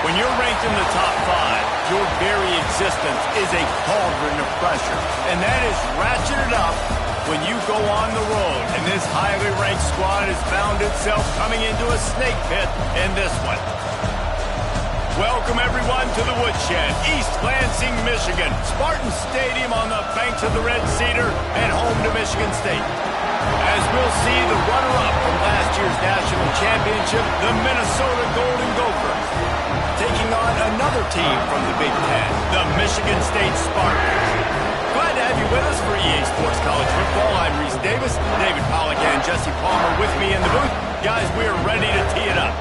When you're ranked in the top 5, your very existence is a cauldron of pressure. And that is ratcheted up when you go on the road. And this highly ranked squad has found itself coming into a snake pit in this one. Welcome, everyone, to the Woodshed, East Lansing, Michigan. Spartan Stadium on the banks of the Red Cedar and home to Michigan State. As we'll see the runner-up from last year's national championship, the Minnesota Golden Gophers, taking on another team from the Big Ten, the Michigan State Spartans. Glad to have you with us for EA Sports College Football. I'm Reese Davis, David Pollack and Jesse Palmer with me in the booth. Guys, we are ready to tee it up.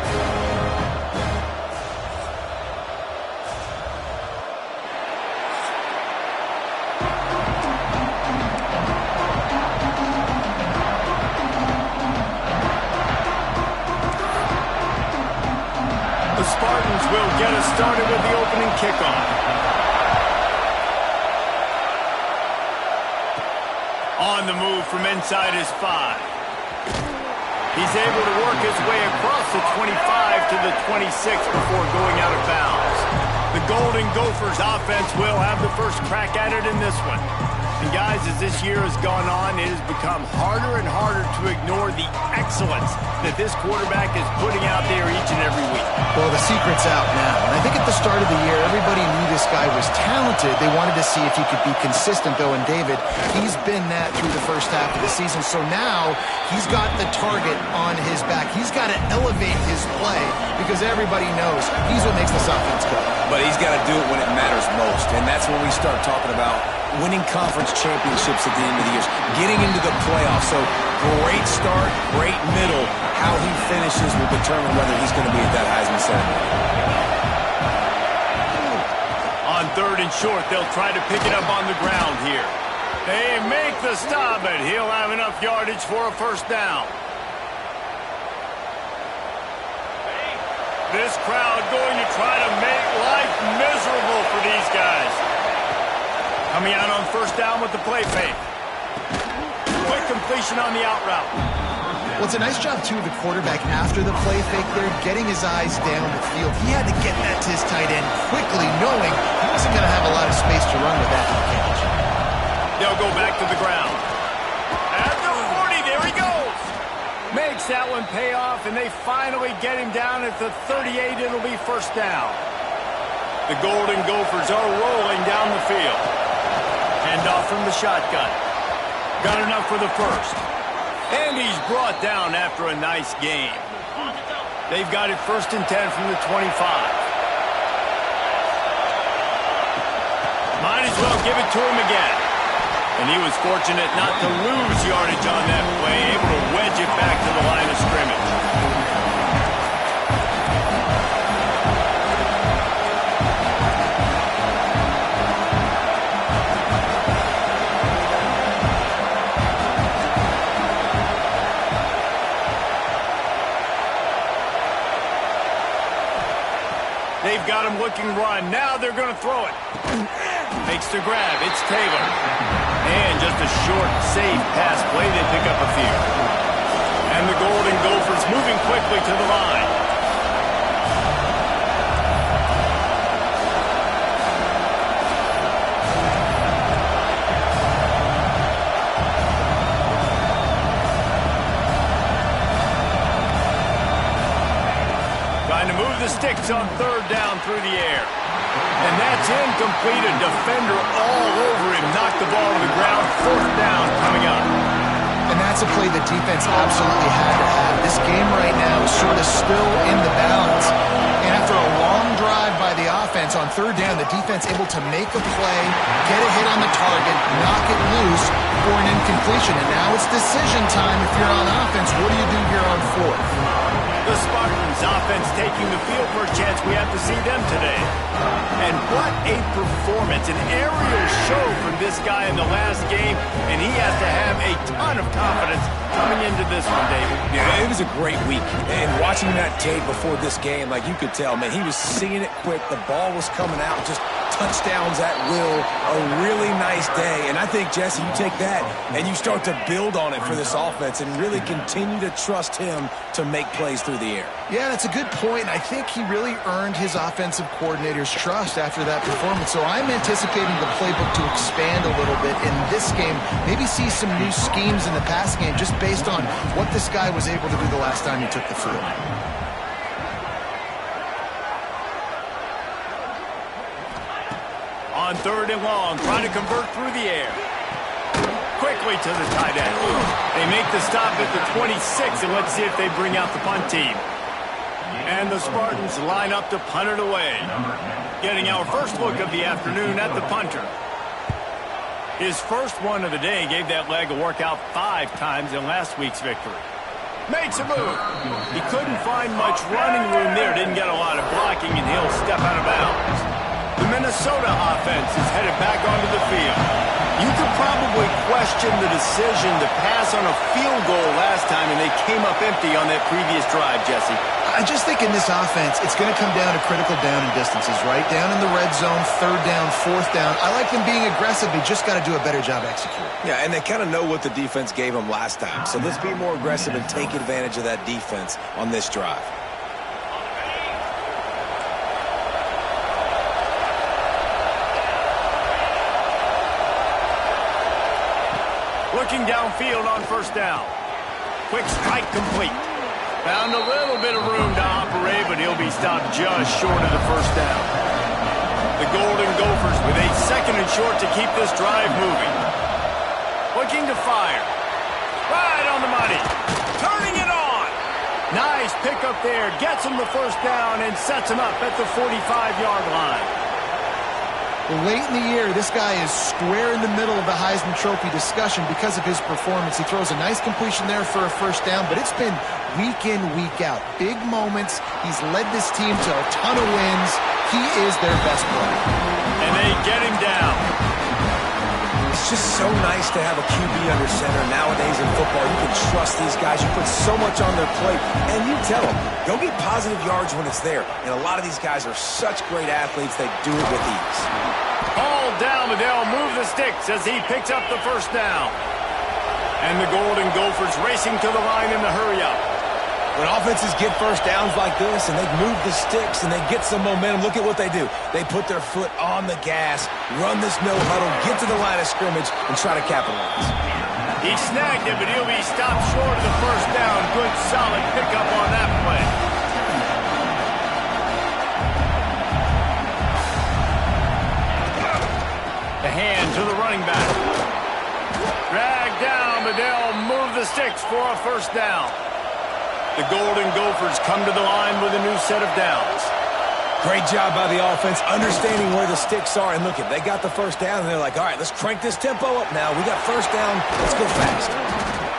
The Spartans will get us started with the opening kickoff. On the move from inside his 5. He's able to work his way across the 25 to the 26 before going out of bounds. The Golden Gophers offense will have the first crack at it in this one. And guys, as this year has gone on, it has become harder and harder to ignore the excellence that this quarterback is putting out there each and every week. Well, the secret's out now. And I think at the start of the year, everybody knew this guy was talented. They wanted to see if he could be consistent, though. And David, he's been that through the first half of the season. So now he's got the target on his back. He's got to elevate his play because everybody knows he's what makes this offense go. But he's got to do it when it matters most. And that's when we start talking about winning conference championships at the end of the year, getting into the playoffs. So great start, great middle. How he finishes will determine whether he's going to be at that Heisman ceremony. On 3rd and short, they'll try to pick it up on the ground here. They make the stop, but he'll have enough yardage for a first down. This crowd going to try to make life miserable for these guys. Coming out on first down with the play fake. Quick completion on the out route. Well, it's a nice job, too, of the quarterback after the play fake there, getting his eyes down the field. He had to get that to his tight end quickly, knowing he wasn't going to have a lot of space to run with that catch. They'll go back to the ground. At the 40, there he goes. Makes that one pay off, and they finally get him down at the 38. It'll be first down. The Golden Gophers are rolling down the field. Hand off from the shotgun. Got enough for the first. And he's brought down after a nice game. They've got it 1st and 10 from the 25. Might as well give it to him again. And he was fortunate not to lose yardage on that play, able to wedge it back to the line of scrimmage. They've got him looking run. Now they're going to throw it. Makes the grab. It's Taylor. And just a short, safe pass play. They pick up a few. And the Golden Gophers moving quickly to the line. the sticks on third down through the air. And that's incomplete. A defender all over him. Knocked the ball to the ground. Fourth down coming up. And that's a play the defense absolutely had to have. This game right now is sort of still in the balance. And after a long drive by the offense on third down, the defense able to make a play, get a hit on the target, knock it loose for an incompletion. And now it's decision time if you're on offense. What do you do here on fourth? The Spartans offense taking the field for a chance. We have to see them today. And what a performance. An aerial show from this guy in the last game. And he has to have a ton of confidence coming into this one, David. Yeah, it was a great week. And watching that tape before this game, like you could tell, man, he was seeing it quick. The ball was coming out, just touchdowns at will. A really nice day. And I think, Jesse, you take that and you start to build on it for this offense and really continue to trust him to make plays through the air. Yeah, that's a good point. I think he really earned his offensive coordinator's trust after that performance. So I'm anticipating the playbook to expand a little bit in this game. Maybe see some new schemes in the pass game just based on what this guy was able to do the last time he took the field. On third and long, trying to convert through the air. Quickly to the tight end. They make the stop at the 26, and let's see if they bring out the punt team. And the Spartans line up to punt it away. Getting our first look of the afternoon at the punter. His first one of the day gave that leg a workout 5 times in last week's victory. Makes a move. He couldn't find much running room there. Didn't get a lot of blocking, and he'll step out of bounds. The Minnesota offense is headed back onto the field. You could probably question the decision to pass on a field goal last time, and they came up empty on that previous drive, Jesse. I just think in this offense, it's going to come down to critical down and distances, right? Down in the red zone, third down, fourth down. I like them being aggressive. They just got to do a better job executing. Yeah, and they kind of know what the defense gave them last time. So let's be more aggressive and take advantage of that defense on this drive. Looking downfield on first down. Quick strike complete. Found a little bit of room to operate, but he'll be stopped just short of the first down. The Golden Gophers with a second and short to keep this drive moving. Looking to fire. Right on the money. Turning it on. Nice pickup there. Gets him the first down and sets him up at the 45-yard line. Late in the year, this guy is square in the middle of the Heisman Trophy discussion because of his performance. He throws a nice completion there for a first down, but it's been week in, week out. Big moments. He's led this team to a ton of wins. He is their best player. And they get him down. It's just so nice to have a QB under center. Nowadays in football, you can trust these guys. You put so much on their plate, and you tell them, go get positive yards when it's there. And a lot of these guys are such great athletes, they do it with ease. Ball down, but they'll move the sticks as he picks up the first down. And the Golden Gophers racing to the line in the hurry-up. When offenses get first downs like this and they move the sticks and they get some momentum, look at what they do. They put their foot on the gas, run this no-huddle, get to the line of scrimmage, and try to capitalize. He snagged it, but he'll be stopped short of the first down. Good, solid pickup on that play. The hand to the running back. Dragged down, but they'll move the sticks for a first down. The Golden Gophers come to the line with a new set of downs. Great job by the offense, understanding where the sticks are. And look, they got the first down, and they're like, all right, let's crank this tempo up now. We got first down. Let's go fast.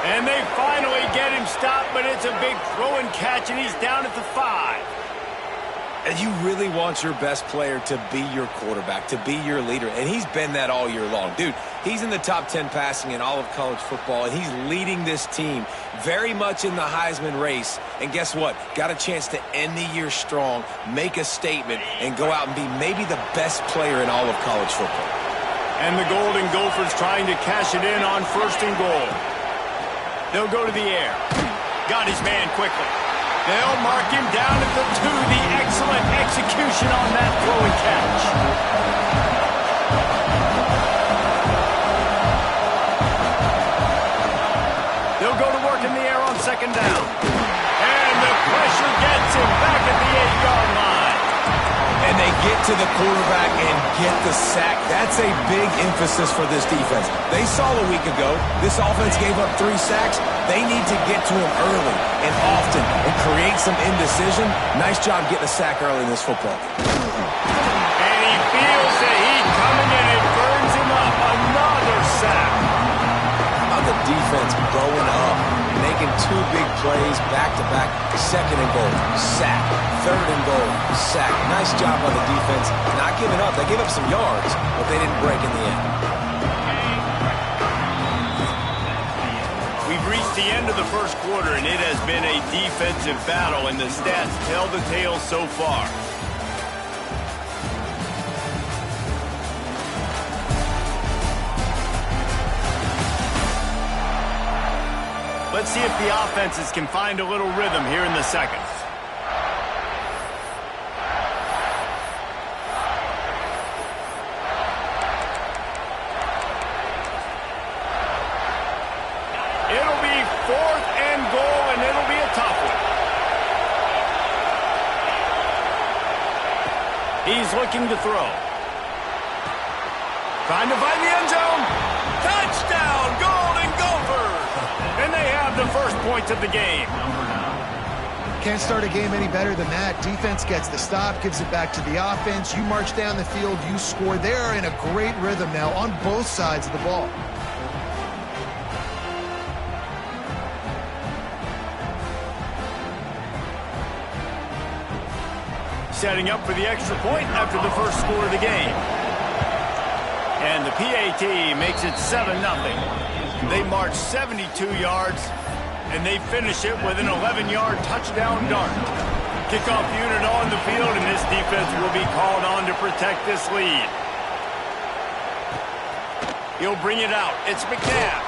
And they finally get him stopped, but it's a big throw and catch, and he's down at the 5. And you really want your best player to be your quarterback, to be your leader. And he's been that all year long. Dude, he's in the top 10 passing in all of college football, and he's leading this team very much in the Heisman race. And guess what? Got a chance to end the year strong, make a statement, and go out and be maybe the best player in all of college football. And the Golden Gophers trying to cash it in on first and goal. They'll go to the air. Got his man quickly. They'll mark him down at the 2. The excellent execution on that throw and catch. They'll go to work in the air on second down. And the pressure gets him back at the 8-yard line. get to the quarterback and get the sack. That's a big emphasis for this defense. They saw a week ago this offense gave up 3 sacks. They need to get to him early and often and create some indecision. Nice job getting a sack early in this football. And he feels the heat coming and it burns him up. Another sack. The defense growing up, making 2 big plays back-to-back, 2nd and goal, sack, 3rd and goal, sack. Nice job by the defense, not giving up. They gave up some yards, but they didn't break in the end. We've reached the end of the first quarter, and it has been a defensive battle, and the stats tell the tale so far. Let's see if the offenses can find a little rhythm here in the second. It'll be 4th and goal, and it'll be a tough one. He's looking to throw. Trying to find the end zone. Touchdown, Golden Gophers! And they have the first points of the game. Can't start a game any better than that. Defense gets the stop, gives it back to the offense. You march down the field, you score. They're in a great rhythm now on both sides of the ball. Setting up for the extra point after the first score of the game. And the PAT makes it 7-0. They march 72 yards, and they finish it with an 11-yard touchdown dart. Kickoff unit on the field, and this defense will be called on to protect this lead. He'll bring it out. It's McNabb.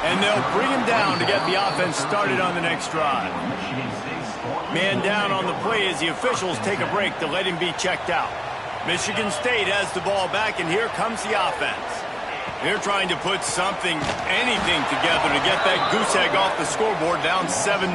And they'll bring him down to get the offense started on the next drive. Man down on the play as the officials take a break to let him be checked out. Michigan State has the ball back, and here comes the offense. They're trying to put something, anything together to get that goose egg off the scoreboard down 7-0.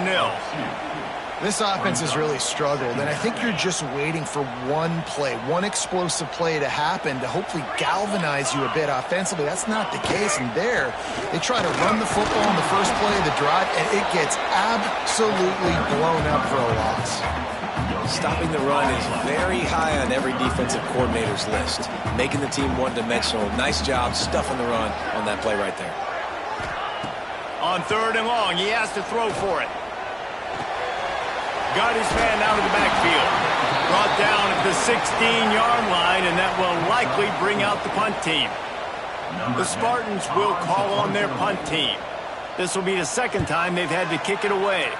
This offense has really struggled, and I think you're just waiting for one play, one explosive play to happen to hopefully galvanize you a bit offensively. That's not the case, and there, they try to run the football in the first play of the drive, and it gets absolutely blown up for a loss. Stopping the run is very high on every defensive coordinator's list. Making the team one-dimensional. Nice job stuffing the run on that play right there. On 3rd and long, he has to throw for it. Got his man out of the backfield. Brought down at the 16-yard line, and that will likely bring out the punt team. The Spartans will call on their punt team. This will be the 2nd time they've had to kick it away.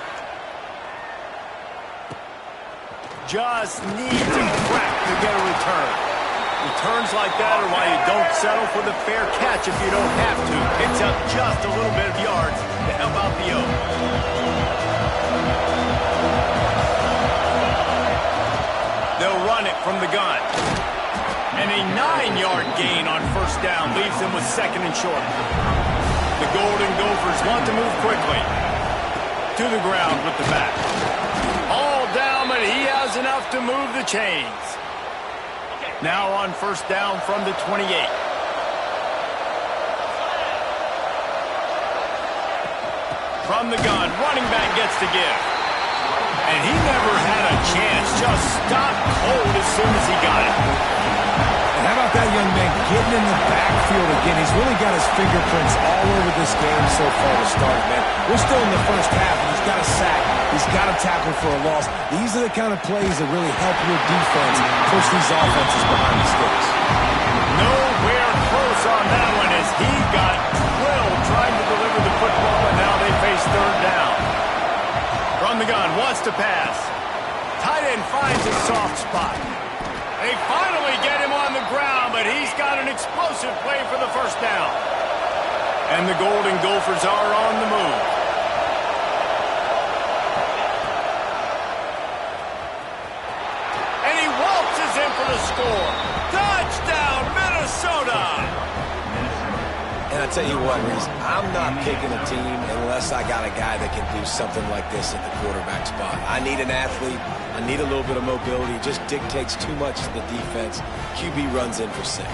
Just needs a crack to get a return. Returns like that are why you don't settle for the fair catch if you don't have to. Picks up just a little bit of yards to help out the O. They'll run it from the gun. And a 9-yard gain on 1st down leaves them with 2nd and short. The Golden Gophers want to move quickly. To the ground with the back. All down, but he has enough to move the chains. Now on 1st down from the 28. From the gun, running back gets to give. And he never had a chance, just stopped cold as soon as he got it. And how about that young man getting in the backfield again? He's really got his fingerprints all over this game so far to start, man. We're still in the first half, and he's got a sack. He's got a tackle for a loss. These are the kind of plays that really help your defense push these offenses behind the sticks. Nowhere close on that one as he got drilled trying to deliver the football, and now they face 3rd down. From the gun, wants to pass. Tight end finds a soft spot. They finally get him on the ground, but he's got an explosive play for the 1st down. And the Golden Gophers are on the move. And he waltzes in for the score. Touchdown, Minnesota! And I I'll tell you what, Reese, I'm not picking a team unless I got a guy that can do something like this at the quarterback spot. I need an athlete. I need a little bit of mobility. It just dictates too much to the defense. QB runs in for 6.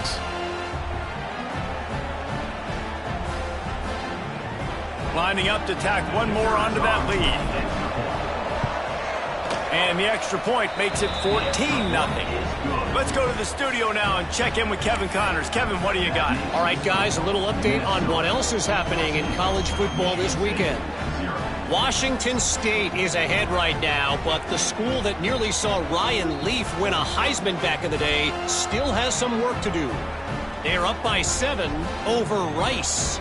Lining up to tack one more onto that lead. And the extra point makes it 14-0. Let's go to the studio now and check in with Kevin Connors. Kevin, what do you got? All right, guys, a little update on what else is happening in college football this weekend. Washington State is ahead right now, but the school that nearly saw Ryan Leaf win a Heisman back in the day still has some work to do. They're up by 7 over Rice.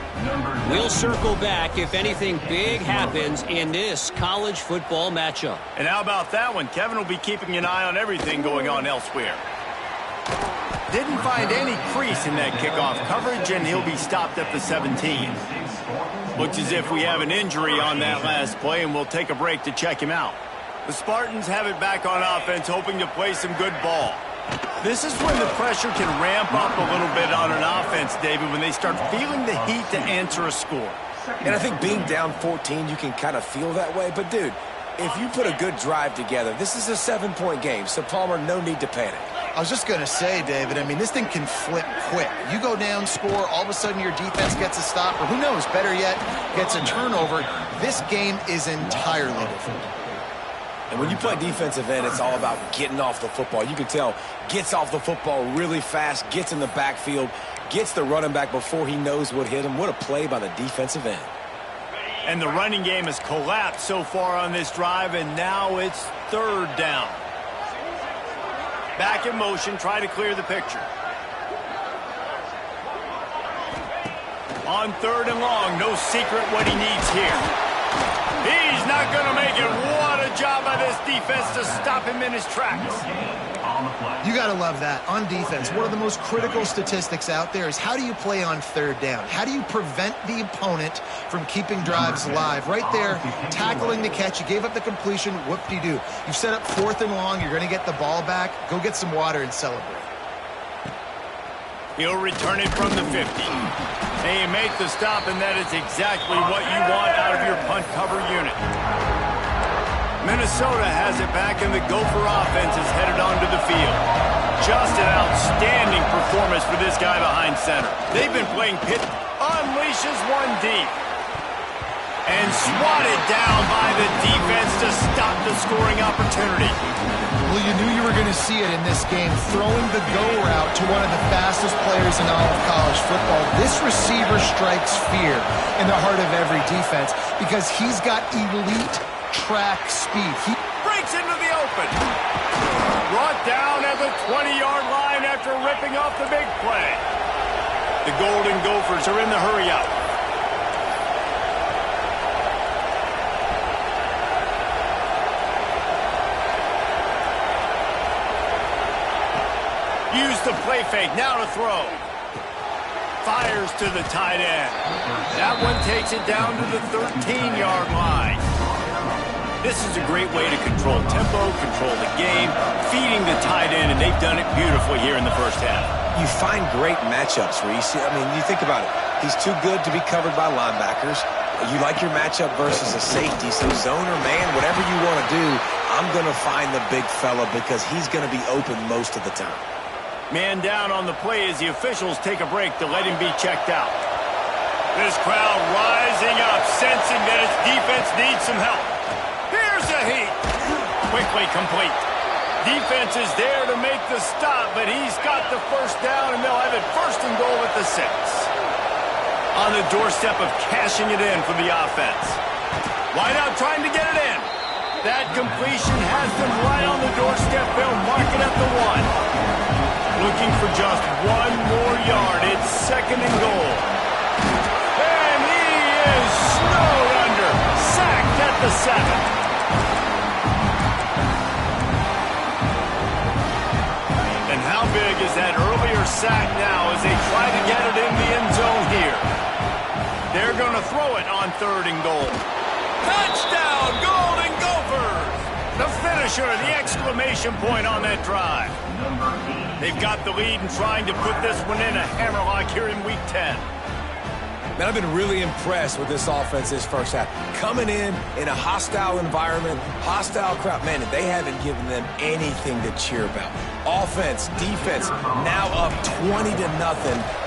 We'll circle back if anything big happens in this college football matchup. And how about that one? Kevin will be keeping an eye on everything going on elsewhere. Didn't find any crease in that kickoff coverage, and he'll be stopped at the 17. Looks as if we have an injury on that last play, and we'll take a break to check him out. The Spartans have it back on offense, hoping to play some good ball. This is when the pressure can ramp up a little bit on an offense, David, when they start feeling the heat to answer a score. And I think being down 14, you can kind of feel that way. But, dude, if you put a good drive together, this is a 7-point game. So, Palmer, no need to panic. I was just going to say, David, I mean, this thing can flip quick. You go down, score, all of a sudden your defense gets a stop, or who knows, better yet, gets a turnover. This game is entirely different. And when you play defensive end, it's all about getting off the football. You can tell, gets off the football really fast, gets in the backfield, gets the running back before he knows what hit him. What a play by the defensive end. And the running game has collapsed so far on this drive, and now it's 3rd down. Back in motion, try to clear the picture. On 3rd and long, no secret what he needs here. He's not going to make it. What a job by this defense to stop him in his tracks. You got to love that. On defense, one of the most critical statistics out there is how do you play on 3rd down? How do you prevent the opponent from keeping drives alive? Right there, tackling the catch. You gave up the completion. Whoop-de-doo. You've set up 4th and long. You're going to get the ball back. Go get some water and celebrate. He'll return it from the 50. They make the stop, and that is exactly what you want out of your punt cover unit. Minnesota has it back, and the Gopher offense is headed onto the field. Just an outstanding performance for this guy behind center. They've been playing pit. Unleashes one deep. And swatted down by the defense to stop the scoring opportunity. Well, you knew you were going to see it in this game, throwing the go route to one of the fastest players in all of college football. This receiver strikes fear in the heart of every defense because he's got elite track speed. He breaks into the open. Brought down at the 20-yard line after ripping off the big play. The Golden Gophers are in the hurry-up. Use the play fake, now to throw. Fires to the tight end. That one takes it down to the 13-yard line. This is a great way to control tempo, control the game, feeding the tight end, and they've done it beautifully here in the first half. You find great matchups, Reese. I mean, you think about it. He's too good to be covered by linebackers. You like your matchup versus a safety, so zone or man, whatever you want to do, I'm going to find the big fella because he's going to be open most of the time. Man down on the play as the officials take a break to let him be checked out. This crowd rising up, sensing that its defense needs some help. Here's a heat. Quickly complete. Defense is there to make the stop, but he's got the first down, and they'll have it 1st and goal at the 6. On the doorstep of cashing it in for the offense. Wide out trying to get it in. That completion has them right on the doorstep. They'll mark it at the 1. Looking for just one more yard. It's 2nd and goal. And he is snowed under. Sacked at the 7. And how big is that earlier sack now as they try to get it in the end zone here? They're going to throw it on 3rd and goal. Touchdown, Golden Gophers! The finisher, the exclamation point on that drive. They've got the lead and trying to put this one in a hammerlock here in Week 10. Man, I've been really impressed with this offense this first half. Coming in a hostile environment, hostile crowd, man, they haven't given them anything to cheer about. Offense, defense, now up 20-0,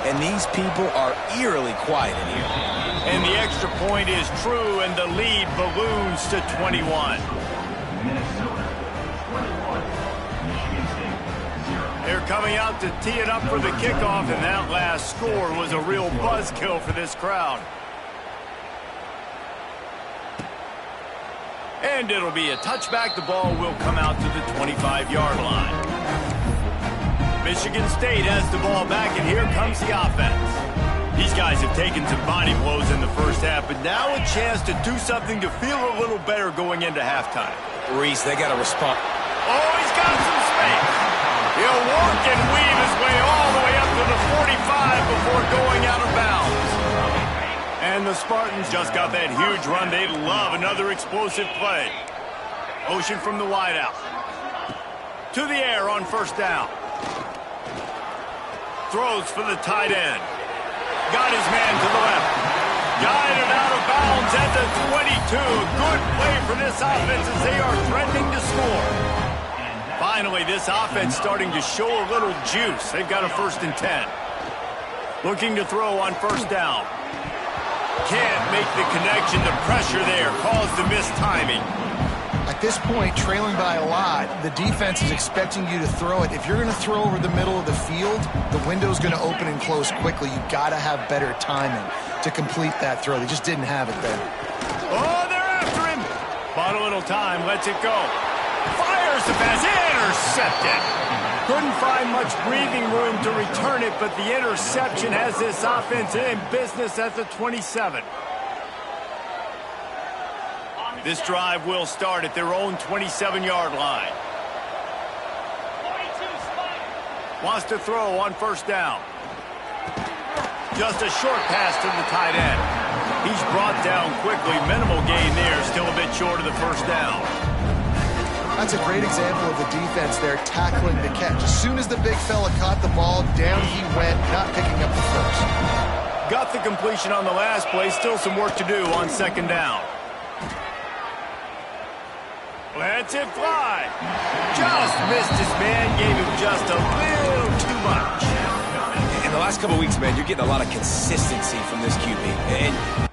and these people are eerily quiet in here. And the extra point is true, and the lead balloons to 21. They're coming out to tee it up for the kickoff, and that last score was a real buzzkill for this crowd. And it'll be a touchback. The ball will come out to the 25-yard line. Michigan State has the ball back, and here comes the offense. These guys have taken some body blows in the first half, but now a chance to do something to feel a little better going into halftime. Reese, they got to respond. Oh, he's got some space. He'll work and weave his way all the way up to the 45 before going out of bounds. And the Spartans just got that huge run. They love another explosive play. Motion from the wideout. To the air on first down. Throws for the tight end. Got his man to the left. Guided out of bounds at the 22. Good play for this offense as they are threatening to score. Finally, this offense starting to show a little juice. They've got a 1st and 10. Looking to throw on first down. Can't make the connection. The pressure there caused the missed timing. At this point, trailing by a lot, the defense is expecting you to throw it. If you're going to throw over the middle of the field, the window's going to open and close quickly. You've got to have better timing to complete that throw. They just didn't have it there. Oh, they're after him. Bought a little time. Lets it go. Fires the pass. Intercepted. Couldn't find much breathing room to return it, but the interception has this offense in business at the 27. This drive will start at their own 27-yard line. Wants to throw on first down. Just a short pass to the tight end. He's brought down quickly. Minimal gain there. Still a bit short of the first down. That's a great example of the defense there tackling the catch. As soon as the big fella caught the ball, down he went, not picking up the first. Got the completion on the last play. Still some work to do on second down. Lets it fly. Just missed his man. Gave him just a little too much. In the last couple of weeks, man, you're getting a lot of consistency from this QB. And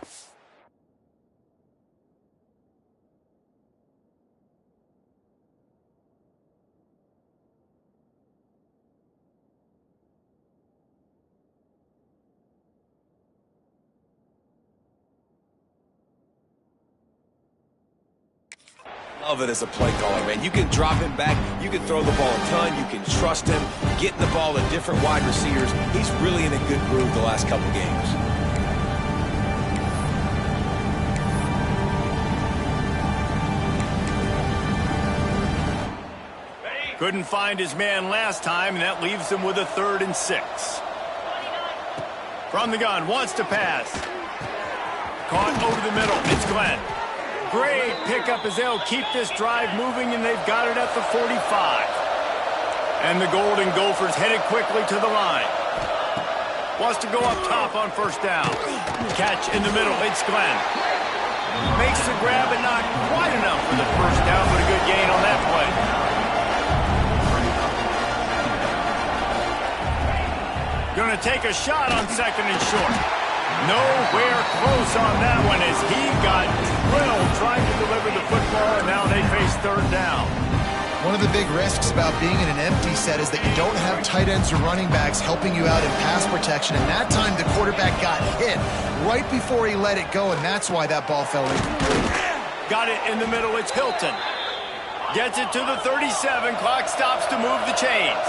love it as a play caller, man. You can drop him back. You can throw the ball a ton. You can trust him. Getting the ball to different wide receivers. He's really in a good groove the last couple games. Couldn't find his man last time, and that leaves him with a 3rd and 6. From the gun, wants to pass. Caught over the middle. It's Glenn. Great pickup as they'll keep this drive moving, and they've got it at the 45. And the Golden Gophers headed quickly to the line. Wants to go up top on first down. Catch in the middle. It's Glenn. Makes the grab, and not quite enough for the first down, but a good gain on that play. Going to take a shot on 2nd and short. Nowhere close on that one as he got drilled trying to deliver the football, and now they face 3rd down. One of the big risks about being in an empty set is that you don't have tight ends or running backs helping you out in pass protection, and that time the quarterback got hit right before he let it go, and that's why that ball fell in. Got it in the middle. It's Hilton. Gets it to the 37. Clock stops to move the chains.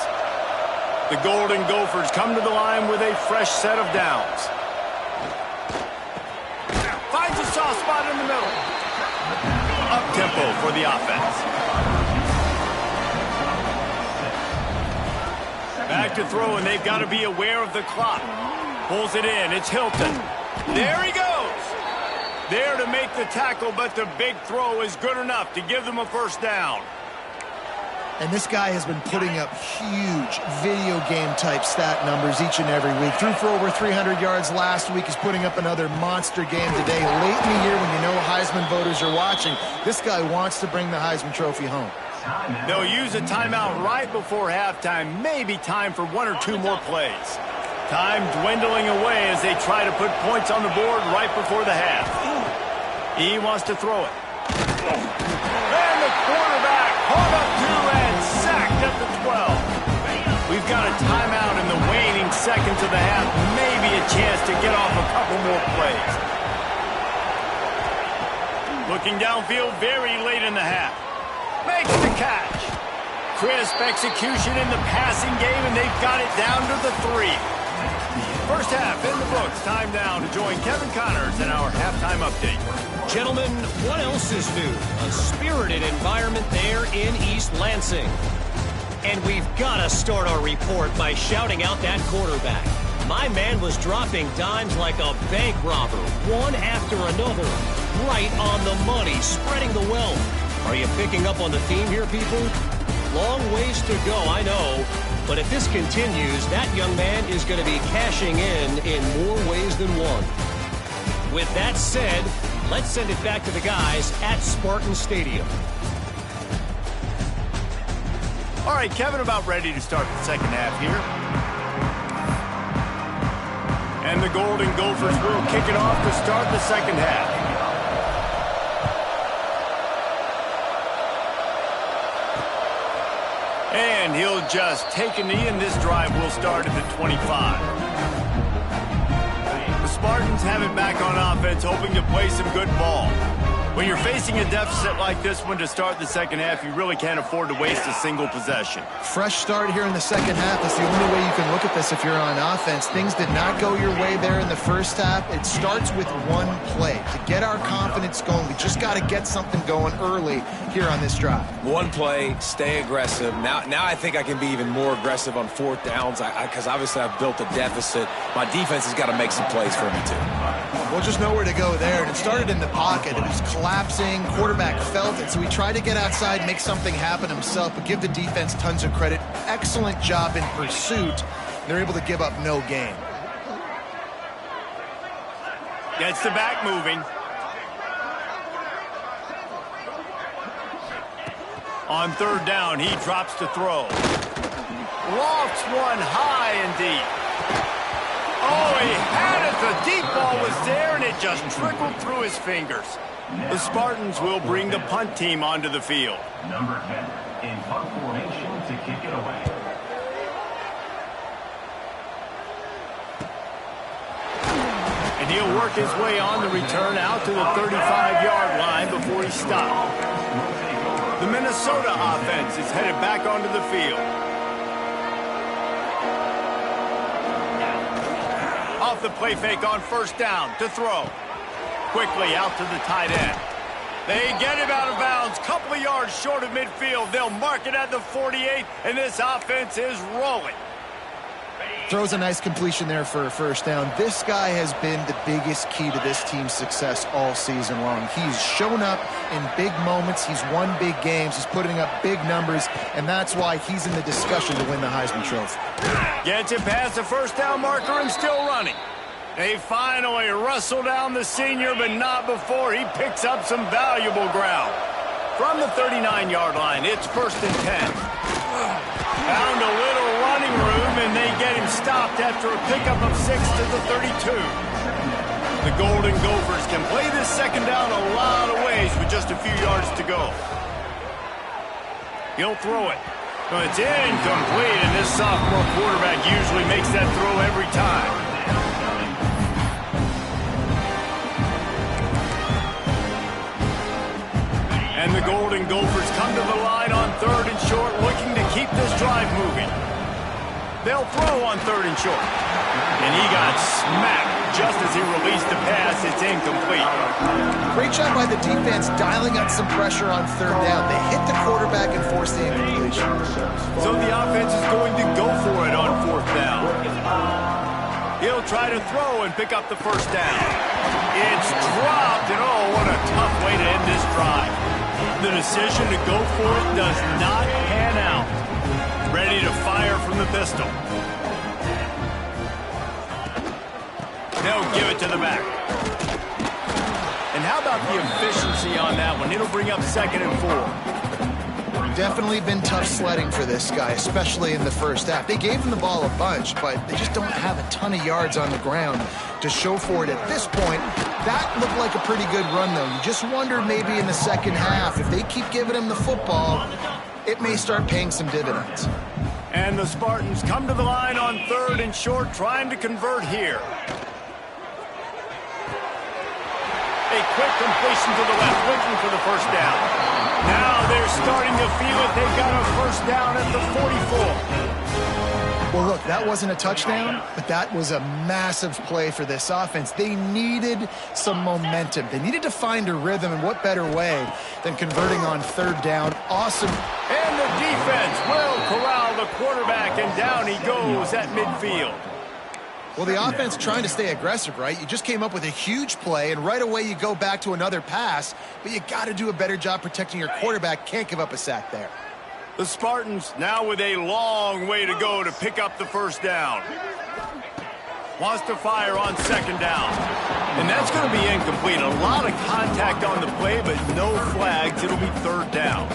The Golden Gophers come to the line with a fresh set of downs. Finds a soft spot in the middle. Up-tempo for the offense. Back to throw, and they've got to be aware of the clock. Pulls it in. It's Hilton. There he goes. There to make the tackle, but the big throw is good enough to give them a first down. And this guy has been putting up huge video game type stat numbers each and every week. Threw for over 300 yards last week. He's putting up another monster game today. Late in the year when you know Heisman voters are watching, this guy wants to bring the Heisman Trophy home. They'll use a timeout right before halftime. Maybe time for one or two more plays. Time dwindling away as they try to put points on the board right before the half. He wants to throw it. And the quarterback hung up two and sacked at the 12. We've got a timeout in the waning seconds of the half. Maybe a chance to get off a couple more plays. Looking downfield very late in the half. Makes the catch. Crisp execution in the passing game, and they've got it down to the 3. First half in the books. Time now to join Kevin Connors in our halftime update. Gentlemen, what else is new? A spirited environment there in East Lansing. And we've got to start our report by shouting out that quarterback. My man was dropping dimes like a bank robber, one after another, right on the money, spreading the wealth. Are you picking up on the theme here, people? Long ways to go, I know. But if this continues, that young man is going to be cashing in more ways than one. With that said, let's send it back to the guys at Spartan Stadium. All right, Kevin, about ready to start the second half here. And the Golden Gophers will kick it off to start the second half. And he'll just take a knee, and this drive will start at the 25. The Spartans have it back on offense, hoping to play some good ball. When you're facing a deficit like this one to start the second half, you really can't afford to waste a single possession. Fresh start here in the second half. That's the only way you can look at this if you're on offense. Things did not go your way there in the first half. It starts with one play. To get our confidence going, we just got to get something going early here on this drive. One play, stay aggressive. Now I think I can be even more aggressive on fourth downs because obviously I've built a deficit. My defense has got to make some plays for me too. We'll just know where to go there. And it started in the pocket. It was collapsing. Quarterback felt it, so he tried to get outside, make something happen himself, but give the defense tons of credit. Excellent job in pursuit. They're able to give up no gain. Gets the back moving. On third down, he drops to throw. Lofts one high and deep. Oh, he had it. The deep ball was there, and it just trickled through his fingers. The Spartans will bring the punt team onto the field. Number 10 in punt formation to kick it away. And he'll work his way on the return out to the 35-yard line before he stopped. The Minnesota offense is headed back onto the field. Off the play fake on first down to throw. Quickly out to the tight end. They get him out of bounds. Couple of yards short of midfield. They'll mark it at the 48, and this offense is rolling. Throws a nice completion there for a first down. This guy has been the biggest key to this team's success all season long. He's shown up in big moments. He's won big games. He's putting up big numbers, and that's why he's in the discussion to win the Heisman Trophy. Gets it past the first down marker and still running. They finally wrestle down the senior, but not before he picks up some valuable ground. From the 39-yard line, it's first and 10. Found a little running room, and they get him stopped after a pickup of 6 to the 32. The Golden Gophers can play this second down a lot of ways with just a few yards to go. He'll throw it. But it's incomplete, and this sophomore quarterback usually makes that throw every time. And the Golden Gophers come to the line on third and short, looking to keep this drive moving. They'll throw on third and short. And he got smacked just as he released the pass. It's incomplete. Great job by the defense dialing up some pressure on third down. They hit the quarterback and forced the incompletion. So the offense is going to go for it on fourth down. He'll try to throw and pick up the first down. It's dropped, and oh, what a tough way to end this drive. The decision to go for it does not pan out. Ready to fire from the pistol. They'll give it to the back. And how about the efficiency on that one? It'll bring up 2nd and 4. Definitely been tough sledding for this guy, especially in the first half. They gave him the ball a bunch, but they just don't have a ton of yards on the ground to show for it at this point. That looked like a pretty good run, though. You just wonder maybe in the second half, if they keep giving him the football, it may start paying some dividends. And the Spartans come to the line on 3rd and short, trying to convert here. A quick completion to the left, looking for the first down. Now they're starting to feel it. They've got a first down at the 44. Well, look, that wasn't a touchdown, but that was a massive play for this offense. They needed some momentum. They needed to find a rhythm, and what better way than converting on 3rd down. Awesome. And the defense will corral the quarterback, and down he goes at midfield. Well, the offense trying to stay aggressive, right? You just came up with a huge play, and right away you go back to another pass, but you got to do a better job protecting your quarterback. Can't give up a sack there. The Spartans now with a long way to go to pick up the first down. Wants to fire on 2nd down. And that's going to be incomplete. A lot of contact on the play, but no flags. It'll be 3rd down.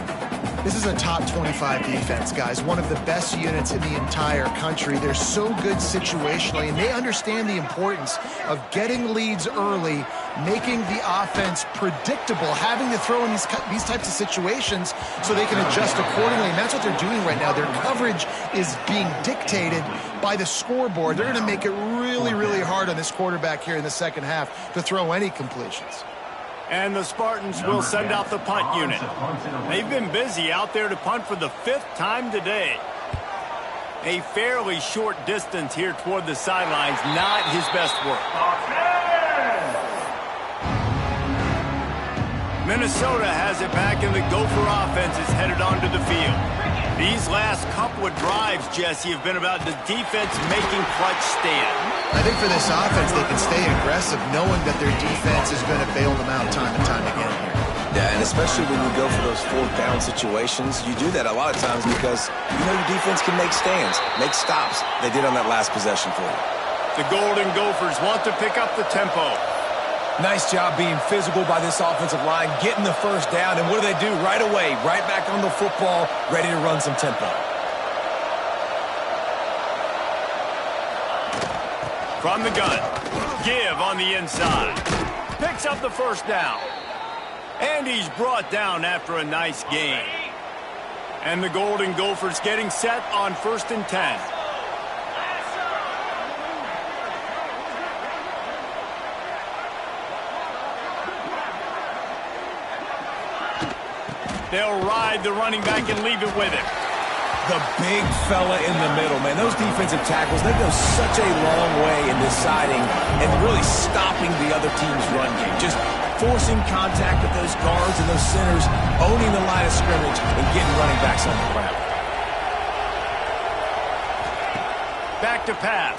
This is a top 25 defense, guys. One of the best units in the entire country. They're so good situationally, and they understand the importance of getting leads early, making the offense predictable, having to throw in these types of situations so they can adjust accordingly. And that's what they're doing right now. Their coverage is being dictated by the scoreboard. They're going to make it really, really hard on this quarterback here in the second half to throw any completions. And the Spartans will send out the punt unit. They've been busy out there to punt for the 5th time today. A fairly short distance here toward the sidelines, not his best work. Minnesota has it back, and the Gopher offense is headed onto the field. These last couple of drives, Jesse, have been about the defense making clutch stand. I think for this offense, they can stay aggressive knowing that their defense is going to bail them out time and time again here. Yeah, and especially when you go for those 4th down situations, you do that a lot of times because you know your defense can make stands, make stops. They did on that last possession for you. The Golden Gophers want to pick up the tempo. Nice job being physical by this offensive line, getting the first down, and what do they do right away? Right back on the football, ready to run some tempo. From the gun, give on the inside. Picks up the first down. And he's brought down after a nice gain. And the Golden Gophers getting set on 1st and 10. They'll ride the running back and leave it with him. The big fella in the middle, man. Those defensive tackles, they go such a long way in deciding and really stopping the other team's run game. Just forcing contact with those guards and those centers, owning the line of scrimmage, and getting running backs on the ground. Back to pass.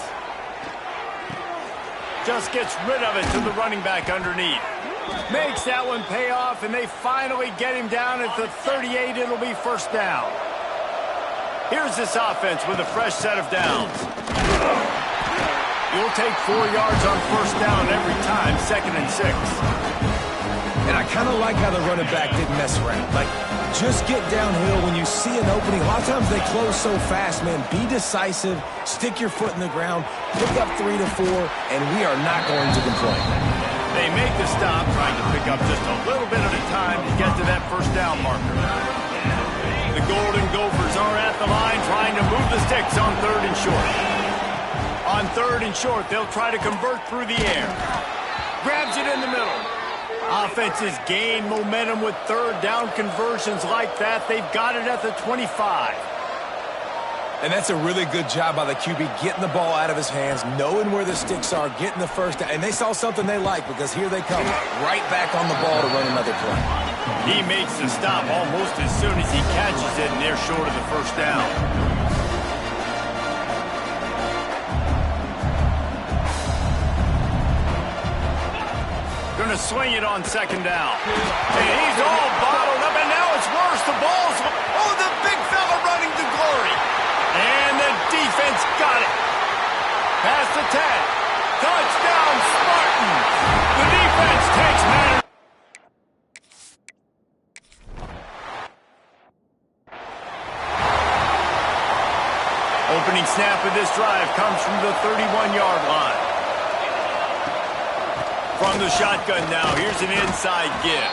Just gets rid of it to the running back underneath. Makes that one pay off, and they finally get him down at the 38. It'll be first down. Here's this offense with a fresh set of downs. You'll take 4 yards on first down every time, 2nd and 6. And I kind of like how the running back didn't mess around. Like, just get downhill when you see an opening. A lot of times they close so fast, man. Be decisive, stick your foot in the ground, pick up 3 to 4, and we are not going to complain. They make the stop, trying to pick up just a little bit at a time to get to that first down marker. The Golden Gophers are at the line trying to move the sticks on 3rd and short. On 3rd and short, they'll try to convert through the air. Grabs it in the middle. Offenses gain momentum with 3rd down conversions like that. They've got it at the 25. And that's a really good job by the QB, getting the ball out of his hands, knowing where the sticks are, getting the first down. And they saw something they like because here they come, right back on the ball to run another play. He makes the stop almost as soon as he catches it, and they're short of the first down. Going to swing it on 2nd down. And he's all bottled up, and now gets worse. The ball's... Oh, the big fella running to glory. And the defense got it. Pass the tag. Touchdown, Spartans. The defense takes matters. Opening snap of this drive comes from the 31-yard line. From the shotgun now, here's an inside give.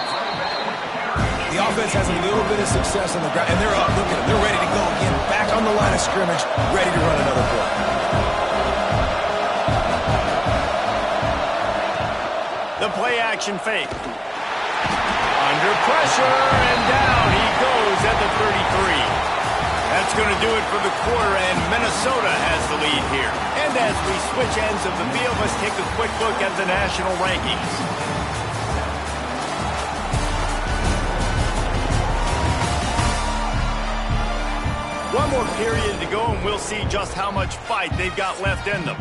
The offense has a little bit of success on the ground, and they're up. Look at them. They're ready to go again. Back on the line of scrimmage, ready to run another play. The play-action fake. Under pressure, and down he goes at the 33. That's going to do it for the quarter, and Minnesota has the lead here. And as we switch ends of the field, let's take a quick look at the national rankings. One more period to go, and we'll see just how much fight they've got left in them.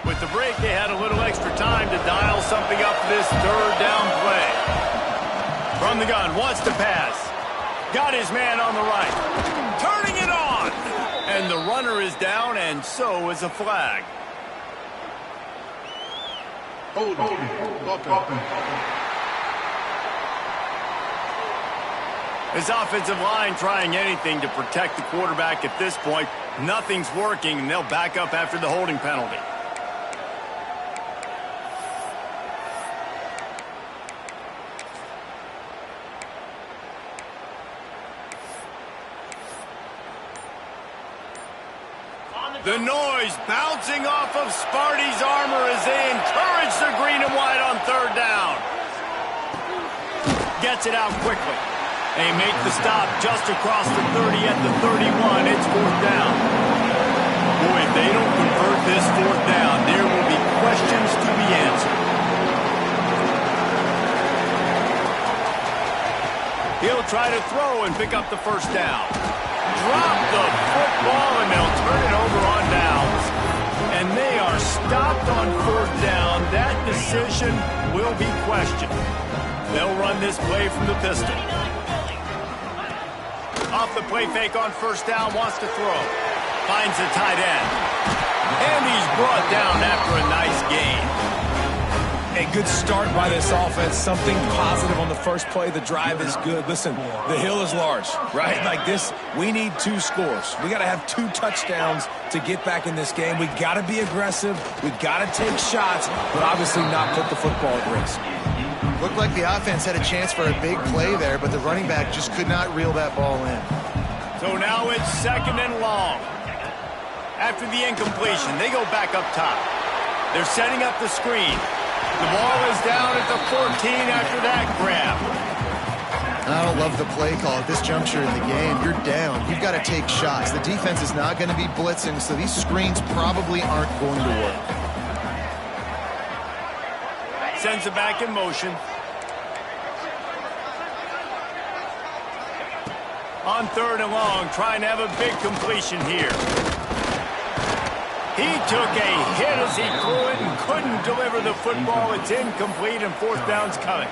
With the break, they had a little extra time to dial something up this third down play. From the gun, wants to pass. Got his man on the right. Turning it on! And the runner is down, and so is a flag. His offensive line trying anything to protect the quarterback at this point. Nothing's working, and they'll back up after the holding penalty. The noise bouncing off of Sparty's armor as they encourage the green and white on third down. Gets it out quickly. They make the stop just across the 30 at the 31. It's fourth down. Boy, if they don't convert this fourth down, there will be questions to be answered. He'll try to throw and pick up the first down. Drop the football, and they'll turn it over on downs. And they are stopped on fourth down. That decision will be questioned. They'll run this play from the pistol. Off the play fake on first down, wants to throw. Finds the tight end. And he's brought down after a nice gain. A good start by this offense. Something positive on the first play. The drive is good. Listen, the hill is large, right? Like this, we need 2 scores. We got to have 2 touchdowns to get back in this game. We got to be aggressive. We got to take shots, but obviously not put the football at risk. Looked like the offense had a chance for a big play there, but the running back just could not reel that ball in. So now it's second and long. After the incompletion, they go back up top. They're setting up the screen. The ball is down at the 14 after that grab. I don't love the play call at this juncture in the game. You're down. You've got to take shots. The defense is not going to be blitzing, so these screens probably aren't going to work. Sends it back in motion. On third and long, trying to have a big completion here. He took a hit as he threw it and couldn't deliver the football. It's incomplete, and fourth down's coming.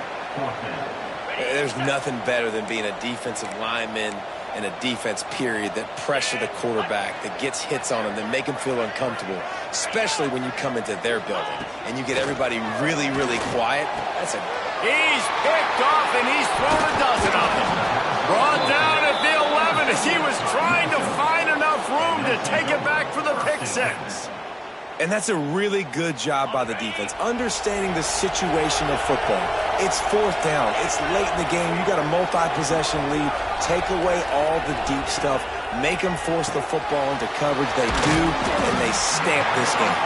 There's nothing better than being a defensive lineman and a defense period that pressure the quarterback, that gets hits on him, that make him feel uncomfortable, especially when you come into their building and you get everybody really, really quiet. He's picked off, and he's thrown a dozen of them. Brought down at the 11 as he was trying to find enough room to take it back for the pick six. And that's a really good job by the defense, understanding the situation of football. It's fourth down. It's late in the game. You got a multi-possession lead. Take away all the deep stuff. Make them force the football into coverage. They do, and they stamp this game.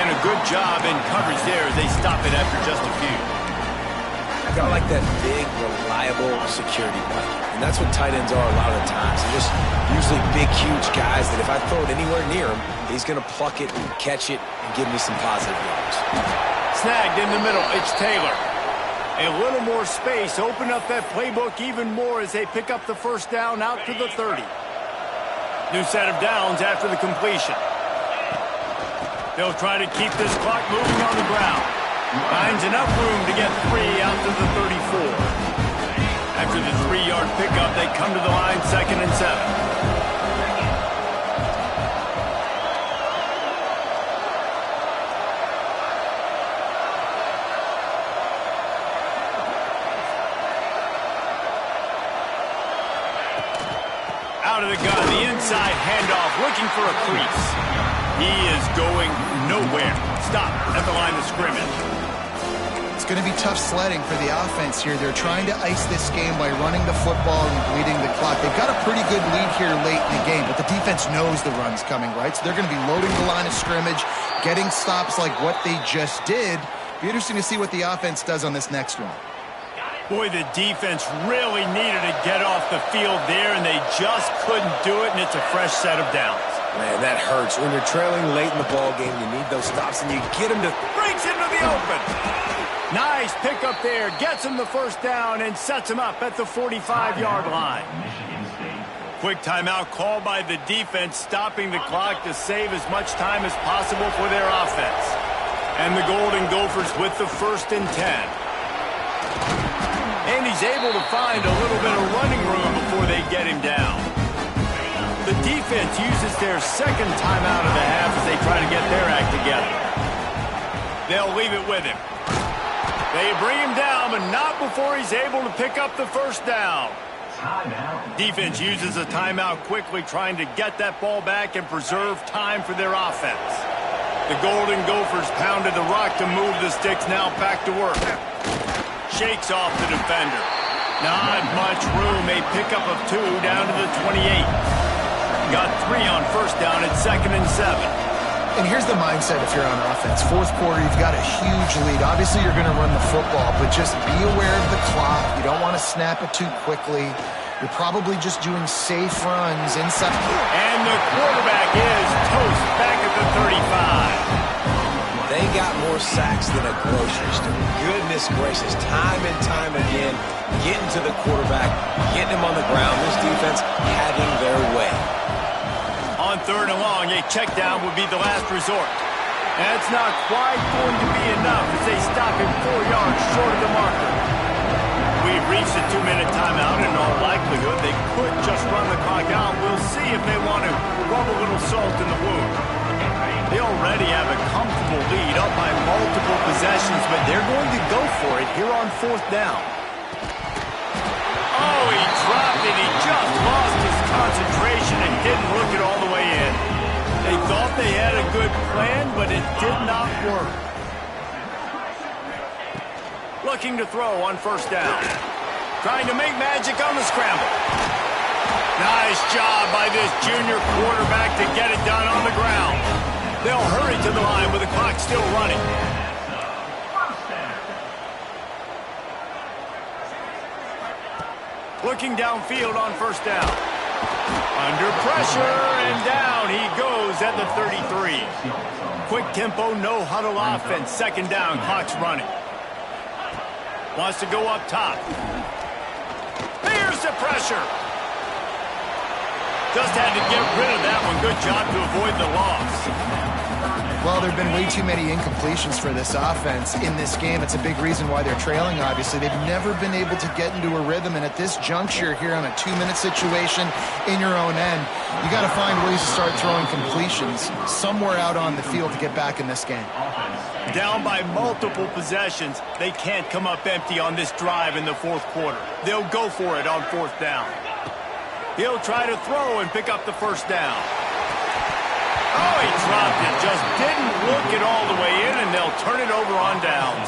And a good job in coverage there as they stop it after just a few. I like that big, reliable security blanket. And that's what tight ends are a lot of the times. They're just usually big, huge guys that if I throw it anywhere near him, he's going to pluck it, catch it, and give me some positive yards. Snagged in the middle. It's Taylor. A little more space. Open up that playbook even more as they pick up the first down out to the 30. New set of downs after the completion. They'll try to keep this clock moving on the ground. finds enough room to get 3 out to the 34. After the 3-yard pickup, they come to the line 2nd and 7. Out of the gun, the inside handoff, looking for a crease. He is going nowhere. Stop at the line of scrimmage. It's going to be tough sledding for the offense here. They're trying to ice this game by running the football and bleeding the clock. They've got a pretty good lead here late in the game, but the defense knows the run's coming, right? So they're going to be loading the line of scrimmage, getting stops like what they just did. Be interesting to see what the offense does on this next one. Boy, the defense really needed to get off the field there, and they just couldn't do it, and it's a fresh set of downs. Man, that hurts. When you're trailing late in the ball game, you need those stops, and you get them to... Breaks into the open. Nice pick up there. Gets him the first down and sets him up at the 45-yard line. Quick timeout called by the defense, stopping the clock to save as much time as possible for their offense. And the Golden Gophers with the 1st and 10. And he's able to find a little bit of running room before they get him down. The defense uses their 2nd timeout of the half as they try to get their act together. They'll leave it with him. They bring him down, but not before he's able to pick up the first down. Defense uses a timeout quickly, trying to get that ball back and preserve time for their offense. The Golden Gophers pounded the rock to move the sticks, now back to work. Shakes off the defender. Not much room. A pickup of 2 down to the 28. Got 3 on first down at 2nd and 7. And here's the mindset if you're on offense. 4th quarter, you've got a huge lead. Obviously, you're going to run the football, but just be aware of the clock. You don't want to snap it too quickly. You're probably just doing safe runs inside. And the quarterback is toast back at the 35. They got more sacks than a grocery store. Goodness gracious, time and time again, getting to the quarterback, getting him on the ground. This defense having their way. On 3rd and long, a check down would be the last resort. That's not quite going to be enough as they stop him 4 yards short of the marker. We've reached a 2-minute timeout, and in all likelihood, they could just run the clock out. We'll see if they want to rub a little salt in the wound. They already have a comfortable lead up by multiple possessions, but they're going to go for it here on 4th down. Oh, he dropped it. He just lost his concentration and didn't look it all the way in. They thought they had a good plan, but it did not work. Looking to throw on 1st down. Trying to make magic on the scramble. Nice job by this junior quarterback to get it done on the ground. They'll hurry to the line with the clock still running. Looking downfield on 1st down. Under pressure, and down he goes at the 33. Quick tempo, no huddle offense. 2nd down, clock's running. Wants to go up top. Here's the pressure. Just had to get rid of that one. Good job to avoid the loss. Well, there have been way too many incompletions for this offense in this game. It's a big reason why they're trailing, obviously. They've never been able to get into a rhythm, and at this juncture here on a 2-minute situation in your own end, you got to find ways to start throwing completions somewhere out on the field to get back in this game. Down by multiple possessions, they can't come up empty on this drive in the 4th quarter. They'll go for it on 4th down. He'll try to throw and pick up the first down. Oh, he dropped it. Just didn't look it all the way in, and they'll turn it over on downs.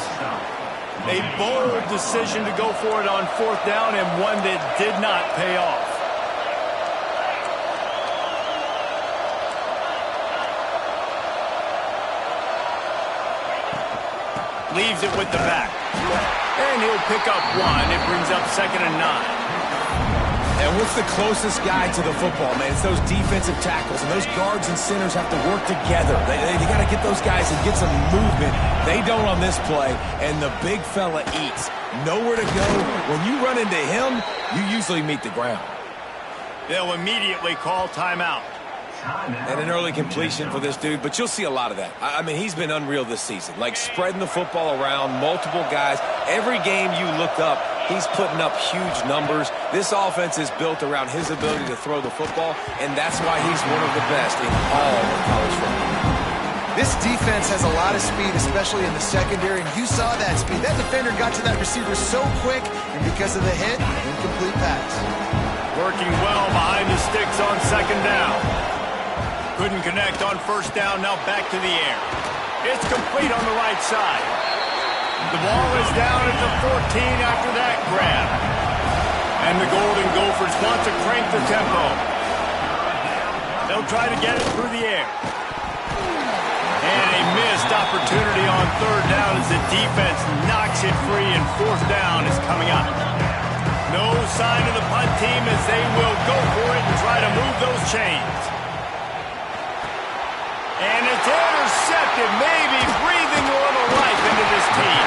A bold decision to go for it on 4th down, and one that did not pay off. Leaves it with the back. And he'll pick up 1. It brings up 2nd and 9. And what's the closest guy to the football, man? It's those defensive tackles, and those guards and centers have to work together. They got to get those guys and get some movement. They don't on this play, and the big fella eats. Nowhere to go. When you run into him, you usually meet the ground. They'll immediately call timeout. And an early completion for this dude, but you'll see a lot of that. I mean, he's been unreal this season, like spreading the football around, multiple guys. Every game you look up, he's putting up huge numbers. This offense is built around his ability to throw the football, and that's why he's one of the best in all of college football. This defense has a lot of speed, especially in the secondary, and you saw that speed. That defender got to that receiver so quick, and because of the hit, incomplete pass. Working well behind the sticks on second down. Couldn't connect on first down, now back to the air. It's complete on the right side. The ball is down at the 14 after that grab. And the Golden Gophers want to crank the tempo. They'll try to get it through the air. And a missed opportunity on third down as the defense knocks it free, and fourth down is coming up. No sign of the punt team as they will go for it and try to move those chains. And it's intercepted, maybe breathing a little life into this team.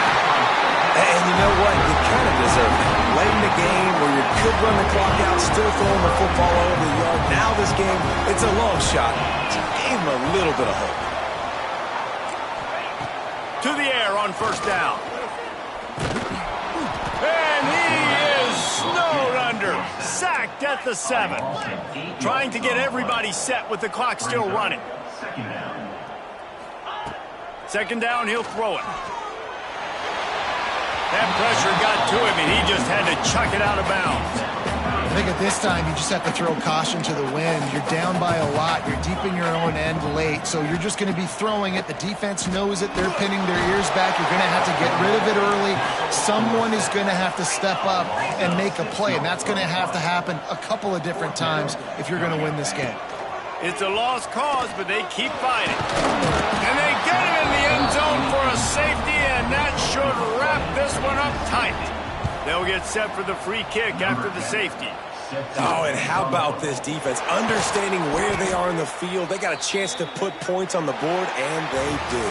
And you know what? You kind of deserve it. Late in the game where you could run the clock out, still throwing the football over the yard. Now this game, it's a long shot. So gave him a little bit of hope. To the air on first down. And he is snowed under. Sacked at the 7. Trying to get everybody set with the clock still running. Second down, he'll throw it. That pressure got to him, and he just had to chuck it out of bounds. I think at this time, you just have to throw caution to the wind. You're down by a lot. You're deep in your own end late, so you're just going to be throwing it. The defense knows it. They're pinning their ears back. You're going to have to get rid of it early. Someone is going to have to step up and make a play, and that's going to have to happen a couple of different times if you're going to win this game. It's a lost cause, but they keep fighting. And they get it in the end zone for a safety, and that should wrap this one up tight. They'll get set for the free kick after the safety. Oh, and how about this defense? Understanding where they are in the field. They got a chance to put points on the board, and they do.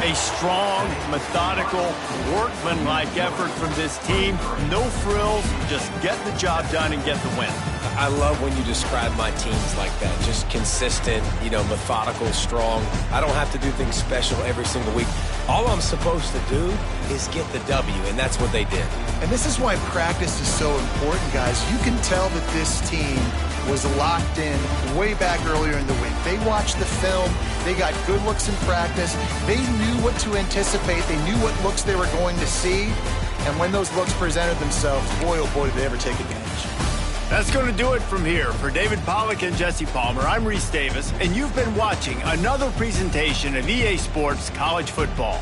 A strong, methodical, workmanlike effort from this team. No frills, just get the job done and get the win. I love when you describe my teams like that. Just consistent, methodical, strong. I don't have to do things special every single week. All I'm supposed to do is get the W, and that's what they did. And this is why practice is so important, guys. You can tell that this team was locked in way back earlier in the week. They watched the film. They got good looks in practice. They knew what to anticipate. They knew what looks they were going to see. And when those looks presented themselves, boy, oh boy, did they ever take advantage. That's going to do it from here. For David Pollack and Jesse Palmer, I'm Reese Davis, and you've been watching another presentation of EA Sports College Football.